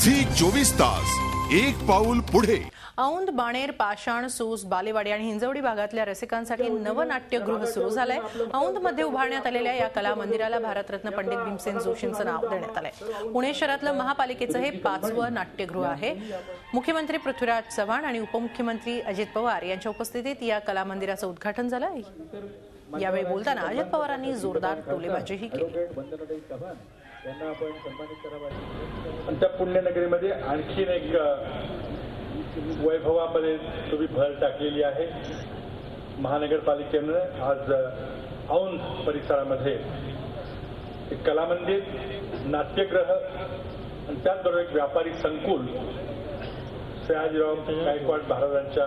Zee 24 तास एक पाऊल पुढे। औंध, बाणेर, पाषाण, सूस, बालेवाडी आणि हिंजवडी भागातल्या रसिकांसाठी नवनाट्यगृह सुरू झालंय। औंधमध्ये उभारण्यात आलेल्या या कला मंदिराला भारतरत्न पंडित भीमसेन जोशींचं नाव देण्यात आलंय। पुणे शहरातलं महापालिकेचं हे 5वं नाट्यगृह आहे। मुख्यमंत्री पृथ्वीराज चव्हाण आणि उपमुख्यमंत्री अजित पवार यांच्या उपस्थितीत या कला मंदिराचं उद्घाटन झालं। यावेळी बोलताना अजित पवारांनी जोरदार टोलेबाजीही केली। त्यांना आपण सन्मानित करावं आणि त्या पुण्यनगरीमध्ये आणखीन एक वैभवामध्ये तुम्ही भर टाकलेली आहे। महानगरपालिकेनं आज औंध परिसरामध्ये एक कला मंदिर, नाट्यगृह आणि त्याचबरोबर एक व्यापारी संकुल सयाजीराव गायकवाड महाराजांच्या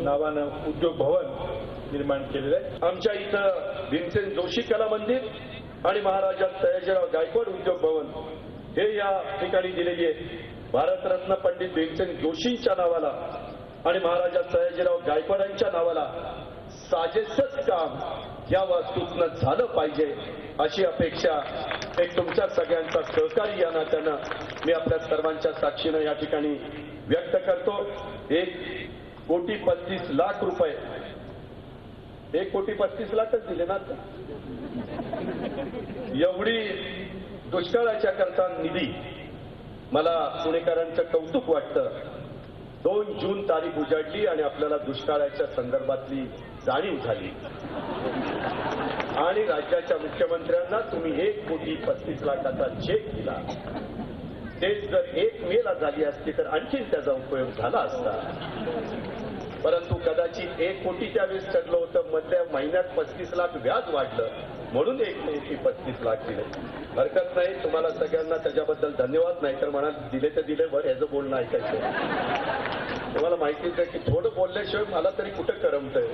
नावानं उद्योग भवन निर्माण केलेलं आहे। आमच्या इथं भीमसेन जोशी कला मंदिर आणि महाराजा सयाजीराव गायकवाड उद्योग भवन हे या ठिकाणी दिलेली आहे। भारतरत्न पंडित भीमसेन जोशींच्या नावाला आणि महाराजा सयाजीराव गायकवाडांच्या नावाला साजेसच काम या वास्तूतनं झालं पाहिजे अशी अपेक्षा एक तुमच्या सगळ्यांचा सहकारी या नात्यानं मी आपल्या सर्वांच्या साक्षीनं या ठिकाणी व्यक्त करतो। 1,35,00,000 रुपये 1,35,00,000च दिले ना। एवढी दुष्काळाच्या करता निधी मला पुणेकरांचं कौतुक वाटतं। 2 जून तारीख उजाडली आणि आपल्याला दुष्काळाच्या संदर्भातली जाणीव झाली आणि राज्याच्या मुख्यमंत्र्यांना तुम्ही 1,35,00,000चा चेक दिला। ते जर 1 मेला झाली असती तर आणखीन त्याचा उपयोग झाला असता, परंतु कदाचित 1 कोटी त्यावेळेस ठरलं होतं। मधल्या महिन्यात 35 लाख व्याज वाढलं म्हणून 1,35,00,000 दिले। हरकत नाही, तुम्हाला सगळ्यांना त्याच्याबद्दल धन्यवाद। नाही तर म्हणाल दिले तर दिले, बरं ह्याचं बोलणं ऐकायचं। तुम्हाला माहितीच आहे की थोडं बोलल्याशिवाय मला तरी कुठं करमतंय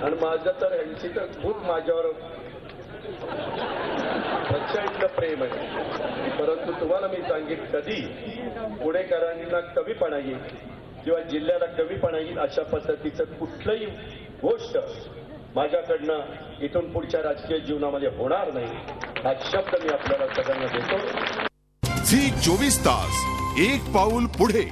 आणि माझं तर ह्यांची तर खूप माझ्यावर प्रचंड प्रेम आहे। परंतु तुम्हाला मी सांगेन, कधी पुणेकरांना कमीपणा येईल किंवा जिल्ह्याला कमीपणा येईल अशा पद्धतीचं कुठलंही गोष्ट माझ्याकडनं इथून पुढच्या राजकीय जीवनामध्ये होणार नाही हा शब्द मी आपल्याला सगळ्यांना देतो। झी 24 तास एक पाऊल पुढे।